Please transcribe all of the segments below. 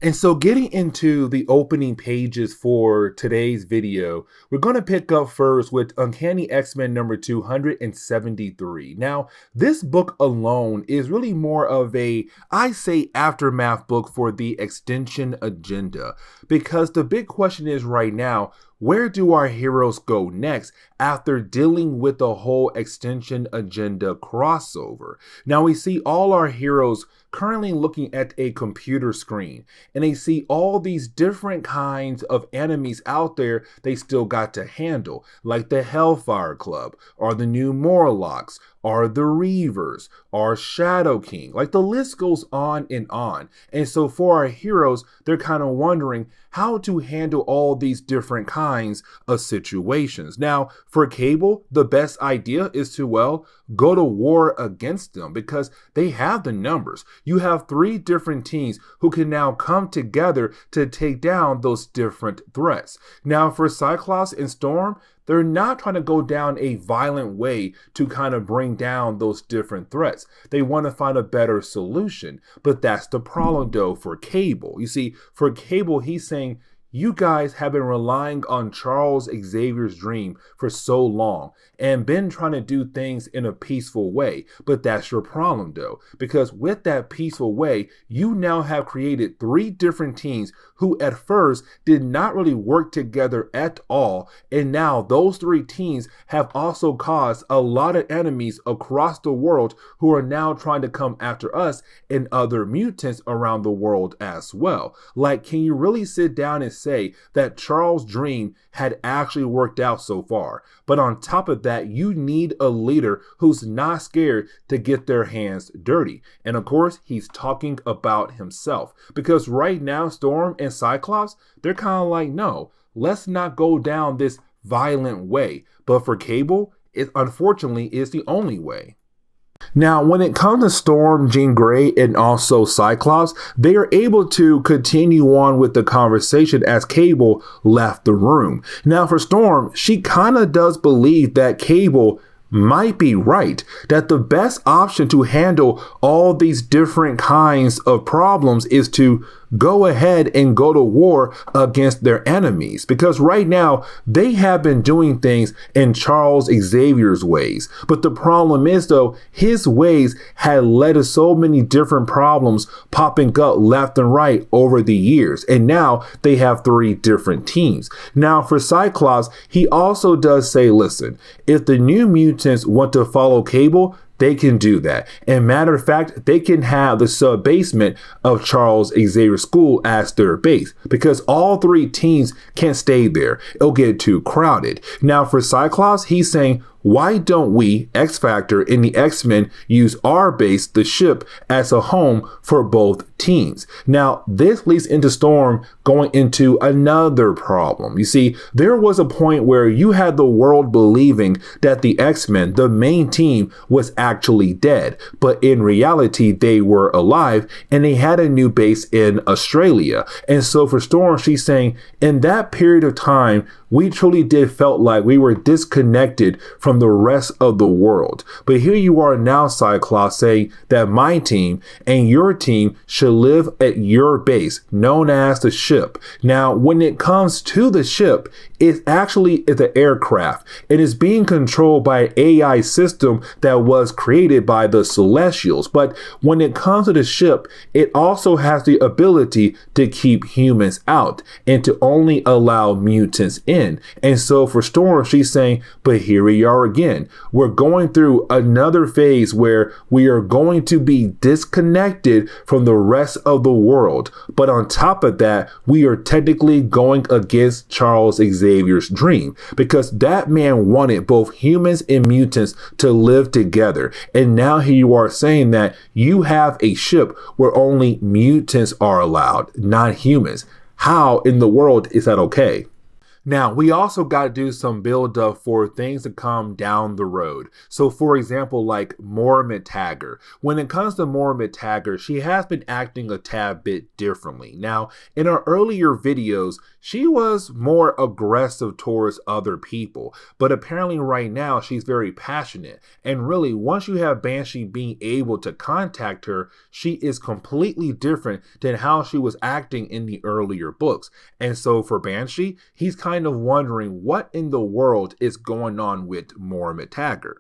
And so getting into the opening pages for today's video, we're going to pick up first with Uncanny X-Men number 273. Now, this book alone is really more of a, I say, aftermath book for the extension agenda, because the big question is right now, where do our heroes go next after dealing with the whole extension agenda crossover? Now we see all our heroes currently looking at a computer screen, and they see all these different kinds of enemies out there they still got to handle, like the Hellfire Club, or the new Morlocks, or the Reavers, or Shadow King. Like, the list goes on and on. And so for our heroes, they're kind of wondering how to handle all these different kinds of situations. Now, for Cable, the best idea is to, well, go to war against them, because they have the numbers. You have 3 different teams who can now come together to take down those different threats. Now, for Cyclops and Storm, they're not trying to go down a violent way to kind of bring down those different threats. They want to find a better solution. But that's the problem, though, for Cable. You see, for Cable, he's saying, you guys have been relying on Charles Xavier's dream for so long and been trying to do things in a peaceful way. But that's your problem, though, because with that peaceful way, you now have created 3 different teams who at first did not really work together at all. And now those 3 teams have also caused a lot of enemies across the world who are now trying to come after us and other mutants around the world as well. Like, can you really sit down and say that Charles' dream had actually worked out so far? But on top of that, you need a leader who's not scared to get their hands dirty. And of course, he's talking about himself, because right now Storm and Cyclops, they're kind of like, no, let's not go down this violent way. But for Cable, it unfortunately is the only way. Now, when it comes to Storm, Jean Grey, and also Cyclops, they are able to continue on with the conversation as Cable left the room. Now, for Storm, she kind of does believe that Cable might be right, that the best option to handle all these different kinds of problems is to go ahead and go to war against their enemies, because right now they have been doing things in Charles Xavier's ways. But the problem is, though, his ways had led to so many different problems popping up left and right over the years, and now they have 3 different teams. Now, for Cyclops, he also does say, listen, if the new mutants want to follow Cable, they can do that. And matter of fact, they can have the sub-basement of Charles Xavier School as their base, because all 3 teams can't stay there. It'll get too crowded. Now, for Cyclops, he's saying, why don't we, X-Factor and the X-Men, use our base, the ship, as a home for both teams? Now, this leads into Storm going into another problem. You see, there was a point where you had the world believing that the X-Men, the main team, was actually dead. But in reality, they were alive, and they had a new base in Australia. And so for Storm, she's saying, in that period of time, we truly did felt like we were disconnected from the rest of the world. But here you are now, Cyclops, saying that my team and your team should live at your base, known as the ship. Now, when it comes to the ship, it actually is an aircraft. It is being controlled by an AI system that was created by the Celestials. But when it comes to the ship, it also has the ability to keep humans out and to only allow mutants in. And so for Storm, she's saying, but here we are again. We're going through another phase where we are going to be disconnected from the rest of the world. But on top of that, we are technically going against Charles Xavier's dream, because that man wanted both humans and mutants to live together. And now here you are saying that you have a ship where only mutants are allowed, not humans. How in the world is that okay? Now, we also got to do some build up for things to come down the road. So, for example, like Moira Tagger. When it comes to Moira Tagger, she has been acting a tad bit differently. Now, in her earlier videos, she was more aggressive towards other people, but apparently right now she's very passionate. And really, once you have Banshee being able to contact her, she is completely different than how she was acting in the earlier books. And so for Banshee, he's kind of wondering what in the world is going on with Moira Tagger.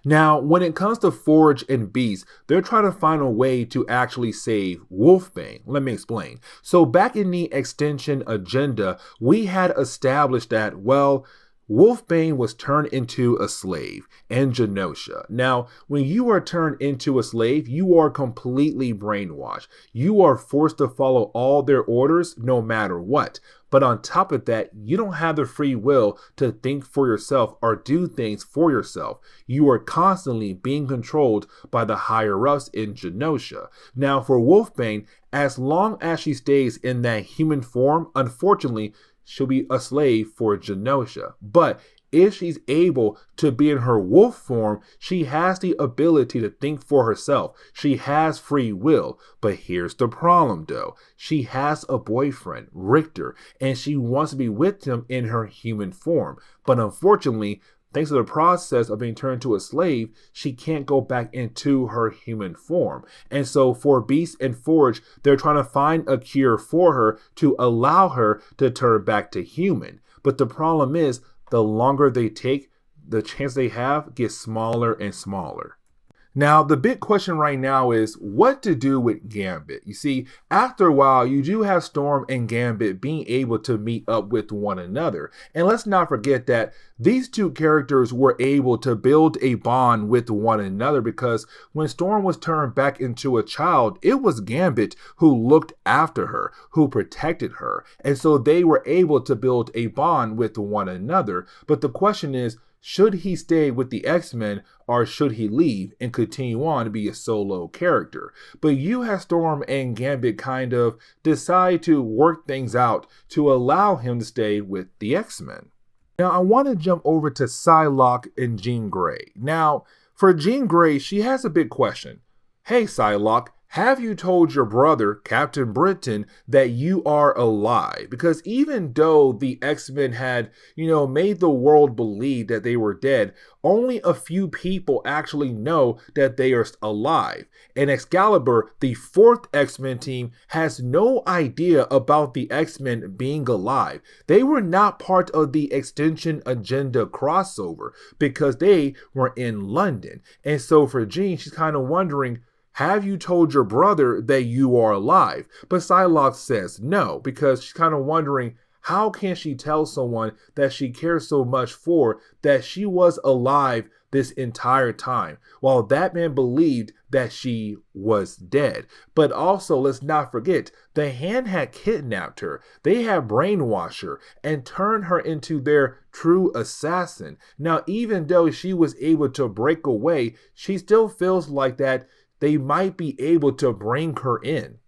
Now, when it comes to Forge and Beast, they're trying to find a way to actually save Wolfsbane. Let me explain. So back in the extension agenda, we had established that, well, Wolfsbane was turned into a slave in Genosha. Now, when you are turned into a slave, you are completely brainwashed. You are forced to follow all their orders no matter what. But on top of that, you don't have the free will to think for yourself or do things for yourself. You are constantly being controlled by the higher-ups in Genosha. Now, for Wolfsbane, as long as she stays in that human form, unfortunately, she'll be a slave for Genosha. But if she's able to be in her wolf form, she has the ability to think for herself. She has free will. But here's the problem though. She has a boyfriend, Richter, and she wants to be with him in her human form. But unfortunately, thanks to the process of being turned into a slave, she can't go back into her human form. And so for Beast and Forge, they're trying to find a cure for her to allow her to turn back to human. But the problem is, the longer they take, the chance they have gets smaller and smaller. Now, the big question right now is what to do with Gambit. You see, after a while, you do have Storm and Gambit being able to meet up with one another. And let's not forget that these two characters were able to build a bond with one another because when Storm was turned back into a child, it was Gambit who looked after her, who protected her. And so they were able to build a bond with one another. But the question is, should he stay with the X-Men or should he leave and continue on to be a solo character? But you have Storm and Gambit kind of decide to work things out to allow him to stay with the X-Men. Now, I want to jump over to Psylocke and Jean Grey. Now, for Jean Grey, she has a big question. Hey, Psylocke, have you told your brother, Captain Britain, that you are alive? Because even though the X-Men had, made the world believe that they were dead, only a few people actually know that they are alive. And Excalibur, the fourth X-Men team, has no idea about the X-Men being alive. They were not part of the Extension Agenda crossover because they were in London. And so for Jean, she's kind of wondering, have you told your brother that you are alive? But Psylocke says no, because she's kind of wondering, how can she tell someone that she cares so much for that she was alive this entire time, while that man believed that she was dead? But also, let's not forget, the Hand had kidnapped her. They had brainwashed her and turned her into their true assassin. Now, even though she was able to break away, she still feels like that they might be able to bring her in.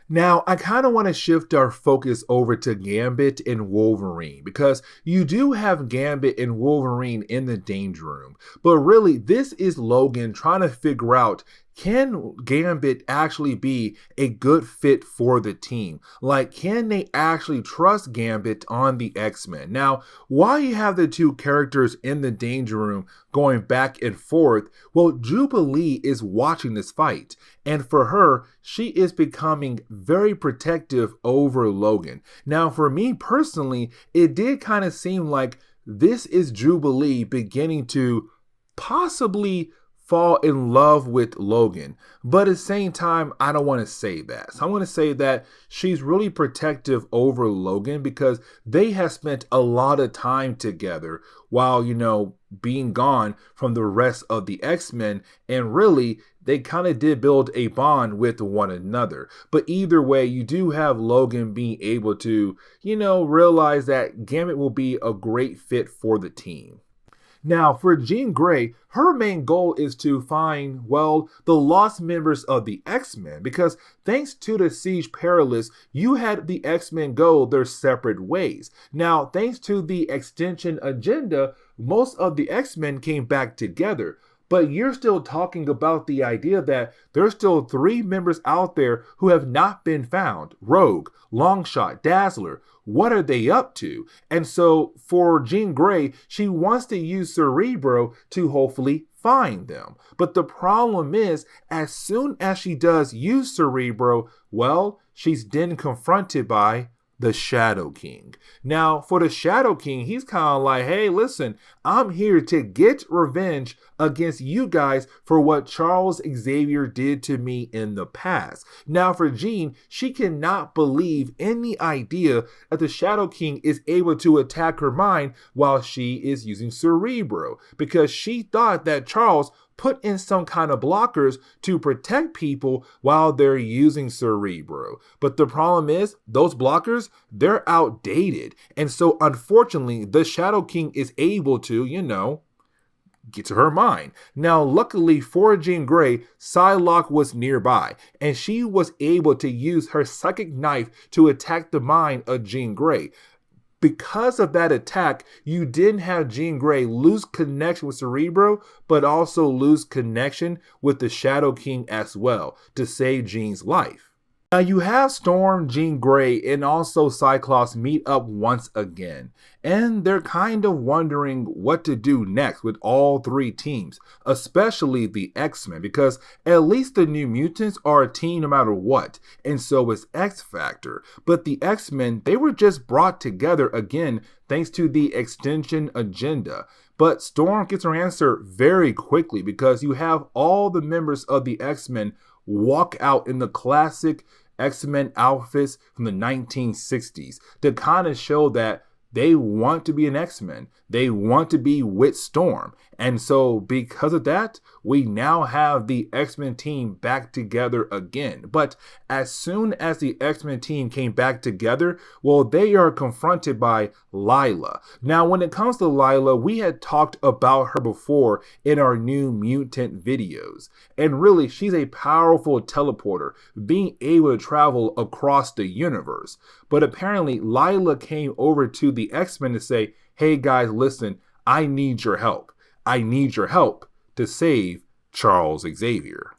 Now, I kind of want to shift our focus over to Gambit and Wolverine because you do have Gambit and Wolverine in the Danger Room. But really, this is Logan trying to figure out, can Gambit actually be a good fit for the team? Like, can they actually trust Gambit on the X-Men? Now, while you have the two characters in the Danger Room going back and forth, well, Jubilee is watching this fight. And for her, she is becoming very protective over Logan. Now, for me personally, it did kind of seem like this is Jubilee beginning to possibly fall in love with Logan. But at the same time, I don't want to say that. So I want to say that she's really protective over Logan because they have spent a lot of time together while, being gone from the rest of the X-Men. And really, they kind of did build a bond with one another. But either way, you do have Logan being able to, realize that Gambit will be a great fit for the team. Now, for Jean Grey, her main goal is to find, well, the lost members of the X-Men, because thanks to the Siege Perilous, you had the X-Men go their separate ways. Now, thanks to the extension agenda, most of the X-Men came back together. But you're still talking about the idea that there's still 3 members out there who have not been found. Rogue, Longshot, Dazzler. What are they up to? And so for Jean Grey, she wants to use Cerebro to hopefully find them. But the problem is, as soon as she does use Cerebro, well, she's then confronted by the Shadow King. Now, for the Shadow King, he's kind of like, hey, listen, I'm here to get revenge against you guys for what Charles Xavier did to me in the past. Now, for Jean, she cannot believe in the idea that the Shadow King is able to attack her mind while she is using Cerebro, because she thought that Charles put in some kind of blockers to protect people while they're using Cerebro. But the problem is, those blockers, they're outdated. And so unfortunately, the Shadow King is able to, get to her mind. Now, luckily for Jean Grey, Psylocke was nearby, and she was able to use her psychic knife to attack the mind of Jean Grey. Because of that attack, you didn't have Jean Grey lose connection with Cerebro, but also lose connection with the Shadow King as well to save Jean's life. Now you have Storm, Jean Grey, and also Cyclops meet up once again, and they're kind of wondering what to do next with all 3 teams, especially the X-Men, because at least the New Mutants are a team no matter what, and so is X-Factor. But the X-Men, they were just brought together again thanks to the extension agenda. But Storm gets her answer very quickly, because you have all the members of the X-Men walk out in the classic X-Men outfits from the 1960s to kind of show that they want to be an X-Men. They want to be with Storm. And so because of that, we now have the X-Men team back together again. But as soon as the X-Men team came back together, well, they are confronted by Lyla. Now, when it comes to Lyla, we had talked about her before in our New Mutant videos. And really, she's a powerful teleporter, being able to travel across the universe. But apparently, Lyla came over to the X-Men to say, hey guys, listen, I need your help. I need your help to save Charles Xavier.